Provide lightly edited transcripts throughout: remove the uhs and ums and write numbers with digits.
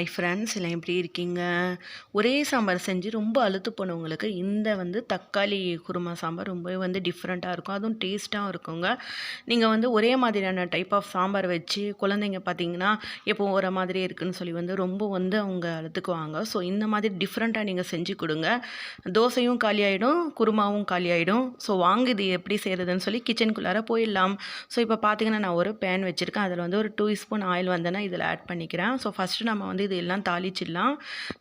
Hi friends எல்லாம் எப்படி இருக்கீங்க? ஒரே சாம்பார் செஞ்சு ரொம்ப அலுத்து போனவங்களுக்கு இந்த தக்காளி குருமா சாம்பார் ரொம்பவே டிஃப்ரெண்ட்டாக இருக்கும். அதுவும் டேஸ்ட்டாகவும் இருக்குங்க. நீங்கள் ஒரே மாதிரியான டைப் ஆஃப் சாம்பார் வச்சு குழந்தைங்க பார்த்தீங்கன்னா, எப்பவும் ஒரு மாதிரி இருக்குன்னு சொல்லி ரொம்ப அவங்க அலுத்துக்குவாங்க. ஸோ இந்த மாதிரி டிஃப்ரெண்ட்டாக நீங்கள் செஞ்சு கொடுங்க. தோசையும் காலியாயிடும், குருமாவும் காலியாயிடும். ஸோ வாங்க இது எப்படி செய்கிறதுன்னு சொல்லி கிச்சனுக்குள்ளார போயிடலாம். ஸோ இப்போ பார்த்தீங்கன்னா நான் ஒரு பேன் வச்சுருக்கேன். அதில் ஒரு 2 ஸ்பூன் ஆயில் நான் இதில் ஆட் பண்ணிக்கிறேன். ஸோ ஃபஸ்ட்டு நம்ம இது எல்லாம் தாளிச்சிடலாம்.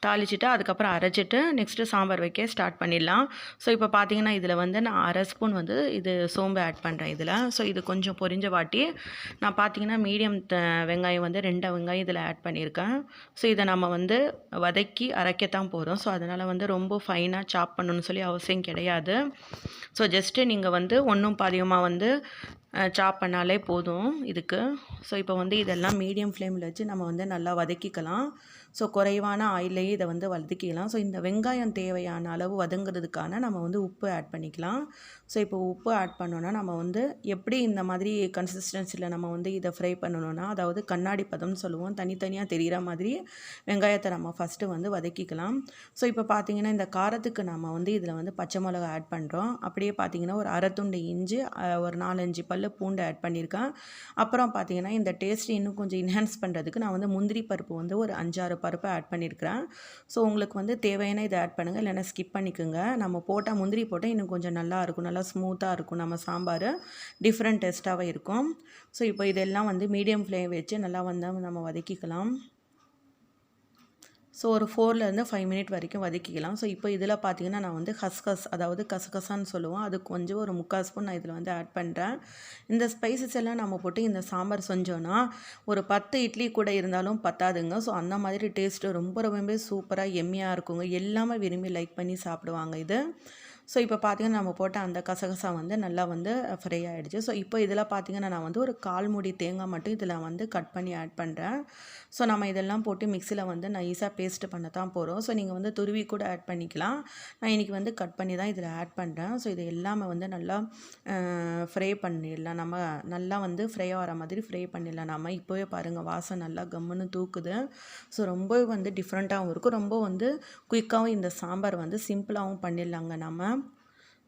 தாளிச்சிட்டு அதுக்கப்புறம் அரைச்சிட்டு நெக்ஸ்ட்டு சாம்பார் வைக்க ஸ்டார்ட் பண்ணிடலாம். ஸோ இப்போ பார்த்தீங்கன்னா இதில் நான் அரை ஸ்பூன் இது சோம்பு ஆட் பண்ணுறேன் இதில். ஸோ இது கொஞ்சம் பொரிஞ்ச வாட்டி நான் பார்த்தீங்கன்னா மீடியம் வெங்காயம் 2 வெங்காயம் இதில் ஆட் பண்ணியிருக்கேன். ஸோ இதை நம்ம வதக்கி அரைக்கத்தான் போகிறோம். ஸோ அதனால் ரொம்ப ஃபைனாக சாப் பண்ணணும்னு சொல்லி அவசியம் கிடையாது. ஸோ ஜஸ்ட்டு நீங்கள் ஒன்றும் பாதியமாக சாப் பண்ணாலே போதும் இதுக்கு. ஸோ இப்போ இதெல்லாம் மீடியம் ஃப்ளேமில் வச்சு நம்ம நல்லா வதக்கிக்கலாம். ஸோ குறைவான ஆயிலையே இதை வதக்கிக்கலாம். ஸோ இந்த வெங்காயம் தேவையான அளவு வதங்குறதுக்கான நம்ம உப்பு ஆட் பண்ணிக்கலாம். ஸோ இப்போ உப்பு ஆட் பண்ணோன்னா நம்ம எப்படி இந்த மாதிரி கன்சிஸ்டன்சியில் நம்ம இதை ஃப்ரை பண்ணணும்னா, அதாவது கண்ணாடி பதம்னு சொல்லுவோம், தனித்தனியாக தெரிகிற மாதிரி வெங்காயத்தை நம்ம ஃபஸ்ட்டு வதக்கிக்கலாம். ஸோ இப்போ பார்த்தீங்கன்னா இந்த காரத்துக்கு நம்ம இதில் பச்சை மிளகா ஆட் பண்ணுறோம். அப்படியே பார்த்தீங்கன்னா ஒரு அரை துண்டு இஞ்சி, ஒரு 4-5 பல்லு பூண்டு ஆட் பண்ணியிருக்கேன். அப்புறம் பார்த்தீங்கன்னா இந்த டேஸ்ட் இன்னும் கொஞ்சம் என்ஹான்ஸ் பண்ணுறதுக்கு நான் முந்திரி பருப்பு ஒரு 5-6 பருப்பை ஆட் பண்ணியிருக்கிறேன். ஸோ உங்களுக்கு தேவையான இதை ஆட் பண்ணுங்கள், இல்லைன்னா ஸ்கிப் பண்ணிக்கோங்க. நம்ம போட்டால் முந்திரி போட்டால் இன்னும் கொஞ்சம் நல்லா இருக்கும், நல்லா ஸ்மூத்தாக இருக்கும், நம்ம சாம்பார் டிஃப்ரெண்ட் டேஸ்ட்டாகவே இருக்கும். ஸோ இப்போ இதெல்லாம் மீடியம் ஃப்ளேம் வச்சு நல்லா நம்ம வதக்கிக்கலாம். ஸோ ஒரு 4லேருந்து 5 மினிட் வரைக்கும் வதக்கிக்கலாம். ஸோ இப்போ இதில் பார்த்தீங்கன்னா நான் கஸ்கஸ், அதாவது கசகசான்னு சொல்லுவோம், அது கொஞ்சம் ஒரு 3/4 ஸ்பூன் நான் இதில் ஆட் பண்ணுறேன். இந்த ஸ்பைசஸ் எல்லாம் நம்ம போட்டு இந்த சாம்பார் செஞ்சோன்னா ஒரு 10 இட்லி கூட இருந்தாலும் பத்தாதுங்க. ஸோ அந்த மாதிரி டேஸ்ட்டு ரொம்பவே சூப்பராக எம்மியாக இருக்குங்க. எல்லாமே விரும்பி லைக் பண்ணி சாப்பிடுவாங்க இது. ஸோ இப்போ பார்த்தீங்கன்னா நம்ம போட்ட அந்த கசகசா நல்லா ஃப்ரை ஆகிடுச்சு. ஸோ இப்போ இதில் பார்த்தீங்கன்னா நான் ஒரு 1/4 மூடி தேங்காய் மட்டும் இதில் கட் பண்ணி ஆட் பண்ணுறேன். ஸோ நம்ம இதெல்லாம் போட்டு மிக்சியில் நைஸாக பேஸ்ட் பண்ண தான் போகிறோம். ஸோ நீங்கள் துருவி கூட ஆட் பண்ணிக்கலாம். நான் இன்றைக்கி கட் பண்ணி தான் இதில் ஆட் பண்ணுறேன். ஸோ இது எல்லாமே நல்லா ஃப்ரை பண்ணிடலாம். நம்ம நல்லா ஃப்ரை ஆகிற மாதிரி ஃப்ரை பண்ணிடலாம். நம்ம இப்போவே பாருங்கள் வாசம் நல்லா கம்முன்னு தூக்குது. ஸோ ரொம்ப டிஃப்ரெண்ட்டாகவும் இருக்கும், ரொம்ப குயிக்காகவும் இந்த சாம்பார் சிம்பிளாகவும் பண்ணிடலாங்க நம்ம.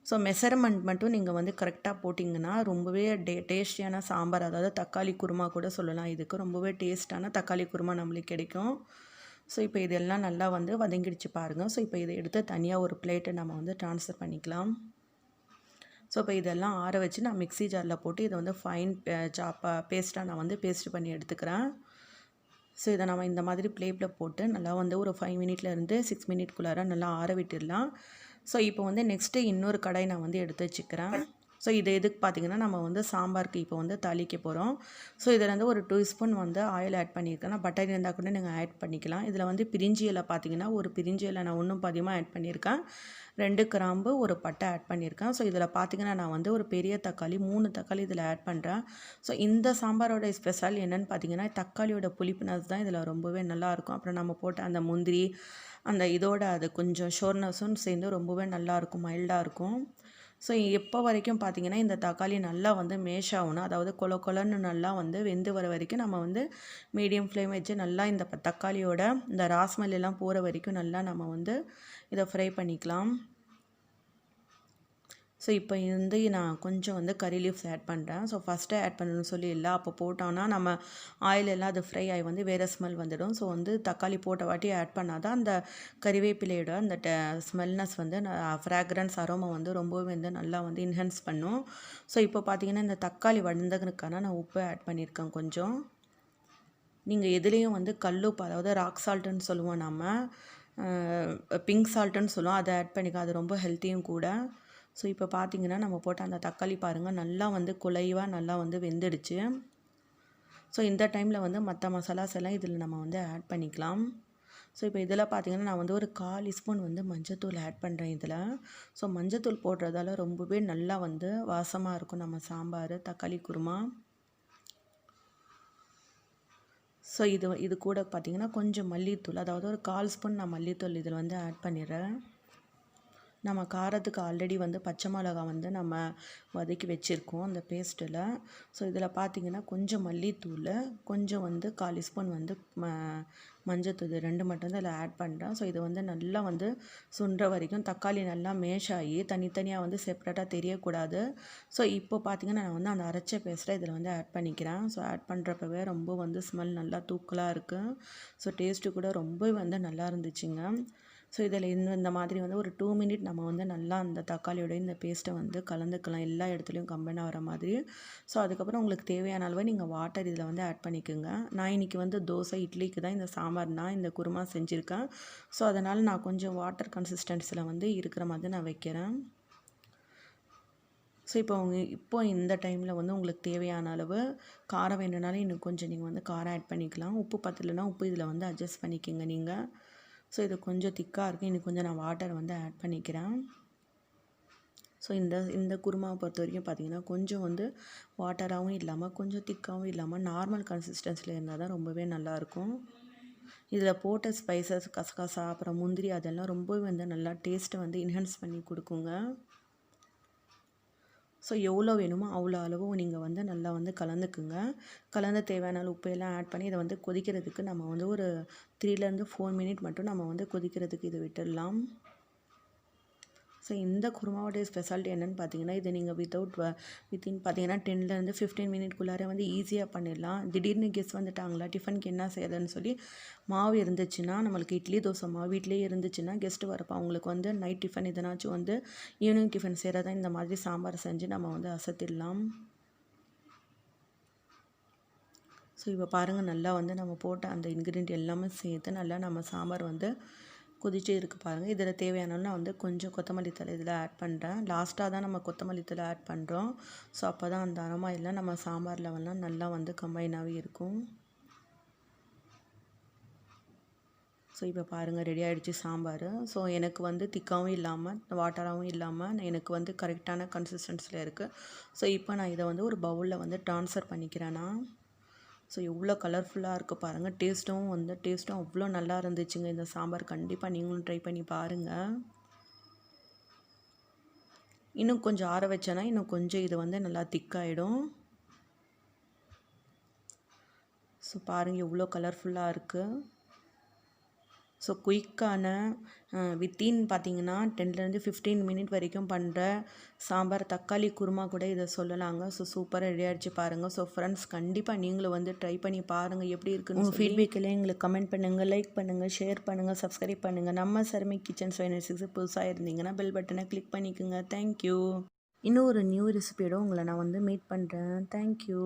ஸோ மெஷர்மெண்ட் மட்டும் நீங்கள் கரெக்டாக போட்டிங்கன்னா ரொம்பவே டேஸ்டியான சாம்பார், அதாவது தக்காளி குருமா கூட சொல்லலாம். இதுக்கு ரொம்பவே டேஸ்ட்டான தக்காளி குருமா நம்மளுக்கு கிடைக்கும். ஸோ இப்போ இதெல்லாம் நல்லா வதங்கிடுச்சு பாருங்கள். ஸோ இப்போ இதை எடுத்து தனியாக ஒரு பிளேட்டை நம்ம ட்ரான்ஸ்ஃபர் பண்ணிக்கலாம். ஸோ இப்போ இதெல்லாம் ஆற வச்சு நான் மிக்ஸி ஜாரில் போட்டு இதை ஃபைன் பேஸ்ட்டாக நான் பேஸ்ட் பண்ணி எடுத்துக்கிறேன். ஸோ இதை நம்ம இந்த மாதிரி பிளேட்டில் போட்டு நல்லா ஒரு 5 மினிட்லேருந்து 6 மினிட்குள்ளார நல்லா ஆற விட்டுடலாம். ஸோ இப்போ நெக்ஸ்ட்டு இன்னொரு கடாய் நான் எடுத்து வச்சுக்கிறேன். ஸோ இது எதுக்கு பார்த்தீங்கன்னா நம்ம சாம்பாருக்கு இப்போ தாளிக்க போகிறோம். ஸோ இதில் ஒரு 2 ஸ்பூன் ஆயில் ஆட் பண்ணியிருக்கேன். நான் பட்டர் இருந்தால் கூட நீங்கள் ஆட் பண்ணிக்கலாம். இதில் பிரிஞ்சி இலை பார்த்தீங்கன்னா ஒரு பிரிஞ்சி இலை நான் ஒன்றும் பாதியமாக ஆட் பண்ணியிருக்கேன். 2 கிராம்பு, ஒரு பட்டை ஆட் பண்ணியிருக்கேன். ஸோ இதில் பார்த்தீங்கன்னா நான் ஒரு பெரிய தக்காளி 3 தக்காளி இதில் ஆட் பண்ணுறேன். ஸோ இந்த சாம்பாரோட ஸ்பெஷல் என்னென்னு பார்த்தீங்கன்னா தக்காளியோட புளிப்புனஸ் தான் இதில் ரொம்பவே நல்லாயிருக்கும். அப்புறம் நம்ம போட்ட அந்த முந்திரி அந்த இதோட அது கொஞ்சம் ஷோர்னஸும் சேர்ந்து ரொம்பவே நல்லாயிருக்கும், மைல்டாக இருக்கும். ஸோ எப்போ வரைக்கும் பார்த்தீங்கன்னா இந்த தக்காளி நல்லா மேஷ் ஆகணும், அதாவது கொல கொலன்னு நல்லா வெந்து வர வரைக்கும் நம்ம மீடியம் ஃப்ளேம் வச்சு நல்லா இந்த தக்காளியோட இந்த ராஸ்மெல்லாம் போகிற வரைக்கும் நல்லா நம்ம இதை ஃப்ரை பண்ணிக்கலாம். ஸோ இப்போ நான் கொஞ்சம் கறி லீவ்ஸ் ஆட் பண்ணுறேன். ஸோ ஃபஸ்ட்டே ஆட் பண்ணணும்னு சொல்லி இல்லை, அப்போ போட்டோன்னா நம்ம ஆயில் எல்லாம் அது ஃப்ரை ஆகி வேறு ஸ்மெல் வந்துடும். ஸோ தக்காளி போட்ட வாட்டி ஆட் பண்ணால் தான் அந்த கறிவேப்பிலையோட அந்த ஸ்மெல்னஸ் ஃப்ராக்ரன்ஸ் அரோமா ரொம்பவே நல்லா என்ஹான்ஸ் பண்ணும். ஸோ இப்போ பார்த்தீங்கன்னா இந்த தக்காளி வந்ததுக்கான நான் உப்பு ஆட் பண்ணியிருக்கேன் கொஞ்சம். நீங்கள் எதுலேயும் கல்லுப்பு, அதாவது ராக் சால்ட்டுன்னு சொல்லுவோம், நம்ம பிங்க் சால்ட்டுன்னு சொல்லுவோம், அதை ஆட் பண்ணிக்க, அது ரொம்ப ஹெல்த்தியும் கூட. ஸோ இப்போ பார்த்தீங்கன்னா நம்ம போட்ட அந்த தக்காளி பாருங்கள் நல்லா குலைவாக நல்லா வெந்துடுச்சு. ஸோ இந்த டைமில் மற்ற மசாலாஸ் எல்லாம் இதில் நம்ம ஆட் பண்ணிக்கலாம். ஸோ இப்போ இதில் பார்த்தீங்கன்னா நான் ஒரு 1/4 ஸ்பூன் மஞ்சத்தூள் ஆட் பண்ணுறேன் இதில். ஸோ மஞ்சத்தூள் போடுறதால ரொம்பவே நல்லா வாசமாக இருக்கும் நம்ம சாம்பார் தக்காளி குருமா. ஸோ இது கூட பார்த்தீங்கன்னா கொஞ்சம் மல்லித்தூள், அதாவது ஒரு 1/4 ஸ்பூன் நான் மல்லித்தூள் இதில் ஆட் பண்ணிடுறேன். நம்ம காரத்துக்கு ஆல்ரெடி வந்து பச்சை மிளகா வந்து நம்ம வதக்கி வச்சுருக்கோம் அந்த பேஸ்ட்டில். ஸோ இதில் பார்த்திங்கன்னா கொஞ்சம் மல்லித்தூள், கொஞ்சம் வந்து 1/4 ஸ்பூன் வந்து மஞ்சத்தூள் 2 மட்டும் தான் இதில் ஆட் பண்ணுறேன். ஸோ இது வந்து நல்லா வந்து சுண்டுற வரைக்கும் தக்காளி நல்லா மேஷ் ஆகி தனித்தனியாக வந்து செப்ரேட்டாக தெரியக்கூடாது. ஸோ இப்போ பார்த்திங்கன்னா நான் வந்து அந்த அரைச்ச பேஸ்ட்டை இதில் வந்து ஆட் பண்ணிக்கிறேன். ஸோ ஆட் பண்ணுறப்பவே ரொம்ப வந்து ஸ்மெல் நல்லா தூக்கலாக இருக்குது. ஸோ டேஸ்ட்டு கூட ரொம்ப வந்து நல்லா இருந்துச்சுங்க. ஸோ இதில் இந்த மாதிரி வந்து ஒரு 2 மினிட் நம்ம வந்து நல்லா அந்த தக்காளியோட இந்த பேஸ்ட்டை வந்து கலந்துக்கலாம் எல்லா இடத்துலையும் கம்பைன் ஆகிற மாதிரி. ஸோ அதுக்கப்புறம் உங்களுக்கு தேவையான அளவு நீங்கள் வாட்டர் இதில் வந்து ஆட் பண்ணிக்கோங்க. நான் இன்றைக்கி வந்து தோசை இட்லிக்கு தான் இந்த சாம்பார் நான் இந்த குருமா செஞ்சுருக்கேன். ஸோ அதனால் நான் கொஞ்சம் வாட்டர் கன்சிஸ்டன்சியில் வந்து இருக்கிற மாதிரி நான் வைக்கிறேன். ஸோ இப்போ இந்த டைமில் வந்து உங்களுக்கு தேவையான அளவு காரம் வேணுனாலும் இன்னும் கொஞ்சம் நீங்கள் வந்து காரம் ஆட் பண்ணிக்கலாம். உப்பு பத்தலைன்னா உப்பு இதில் வந்து அட்ஜஸ்ட் பண்ணிக்கோங்க நீங்கள். ஸோ இது கொஞ்சம் திக்காக இருக்குது, இன்னும் கொஞ்சம் நான் வாட்டர் வந்து ஆட் பண்ணிக்கிறேன். ஸோ இந்த குருமாவை பொறுத்த வரைக்கும் பார்த்திங்கன்னா கொஞ்சம் வந்து வாட்டராகவும் இல்லாமல் கொஞ்சம் திக்காகவும் இல்லாமல் நார்மல் கன்சிஸ்டன்சியில் இருந்தால் தான் ரொம்பவே நல்லாயிருக்கும். இதில் போட்ட ஸ்பைசஸ் கசகசா அப்புறம் முந்திரி அதெல்லாம் ரொம்பவே வந்து நல்லா டேஸ்ட்டை வந்து என்ஹான்ஸ் பண்ணி கொடுக்குங்க. ஸோ எவ்வளோ வேணுமோ அவ்வளோ அளவு நீங்கள் வந்து நல்லா வந்து கலந்துக்குங்க. கலந்து தேவையான உப்பு எல்லாம் ஆட் பண்ணி இதை வந்து கொதிக்கிறதுக்கு நம்ம வந்து ஒரு 3லேருந்து 4 மினிட் மட்டும் நம்ம வந்து கொதிக்கிறதுக்கு இதை விட்டுடலாம். ஸோ இந்த குருமாவோடைய ஸ்பெஷாலிட்டி என்னென்னு பார்த்தீங்கன்னா, இது நீங்கள் வித்தின் பார்த்தீங்கன்னா 10லேருந்து 15 மினிட்குள்ளாரே வந்து ஈஸியாக பண்ணிடலாம். திடீர்னு கெஸ்ட் வந்துட்டாங்களா, டிஃபனுக்கு என்ன செய்யறதுன்னு சொல்லி மாவு இருந்துச்சுன்னா, நம்மளுக்கு இட்லி தோசை மாவு வீட்டிலேயே இருந்துச்சுன்னா கெஸ்ட்டு வரப்போ அவங்களுக்கு வந்து நைட் டிஃபன் எதனாச்சும் வந்து ஈவினிங் டிஃபன் செய்கிறதா இந்த மாதிரி சாம்பார் செஞ்சு நம்ம வந்து அசத்திடலாம். ஸோ இப்போ பாருங்கள் நல்லா வந்து நம்ம போட்ட அந்த இன்க்ரீடியன்ட் எல்லாமே சேர்த்து நல்லா நம்ம சாம்பார் வந்து கொதிச்சு இருக்குது பாருங்கள். இதில் தேவையான நான் வந்து கொஞ்சம் கொத்தமல்லி தழை இதில் ஆட் பண்ணுறேன். லாஸ்ட்டாக தான் நம்ம கொத்தமல்லி தழை ஆட் பண்ணுறோம். ஸோ அப்போ தான் அந்த அரோமா எல்லாம் நம்ம சாம்பார் லெவல்லாம் நல்லா வந்து கம்பைனாகவே இருக்கும். ஸோ இப்போ பாருங்கள் ரெடி ஆகிடுச்சு சாம்பார். ஸோ எனக்கு வந்து திக்காகவும் இல்லாமல் வாட்டராகவும் இல்லாமல் எனக்கு வந்து கரெக்டான கன்சிஸ்டன்சியில் இருக்குது. ஸோ இப்போ நான் இதை வந்து ஒரு பவுலில் வந்து ட்ரான்ஸ்ஃபர் பண்ணிக்கிறேன் நான். ஸோ எவ்வளோ கலர்ஃபுல்லாக இருக்குது பாருங்கள். டேஸ்ட்டும் அவ்வளோ நல்லா இருந்துச்சுங்க. இந்த சாம்பார் கண்டிப்பாக நீங்களும் ட்ரை பண்ணி பாருங்கள். இன்னும் கொஞ்சம் ஆற வச்சேன்னா இன்னும் கொஞ்சம் இது வந்து நல்லா திக்காயிடும். ஸோ பாருங்கள் எவ்வளோ கலர்ஃபுல்லாக இருக்குது. ஸோ குயிக்கான வித்தின் பார்த்திங்கன்னா 10லேருந்து 15 மினிட் வரைக்கும் பண்ணுற சாம்பார் தக்காளி குருமா கூட இதை சொல்லலாங்க. ஸோ சூப்பராக ரெடி ஆகிடுச்சு பாருங்கள். ஸோ ஃப்ரெண்ட்ஸ் கண்டிப்பாக நீங்களும் வந்து ட்ரை பண்ணி பாருங்கள் எப்படி இருக்குன்னு. உங்கள் ஃபீட்பேக்கில் எங்களுக்கு கமெண்ட் பண்ணுங்கள், லைக் பண்ணுங்கள், ஷேர் பண்ணுங்கள், சப்ஸ்கிரைப் பண்ணுங்கள். நம்ம சர்மிக் கிச்சன் 596 புதுசாக இருந்தீங்கன்னா பெல் பட்டனை கிளிக் பண்ணிக்கோங்க. தேங்க்யூ. இன்னும் ஒரு நியூ ரெசிபியோட உங்களை நான் வந்து மீட் பண்ணுறேன். தேங்க்யூ.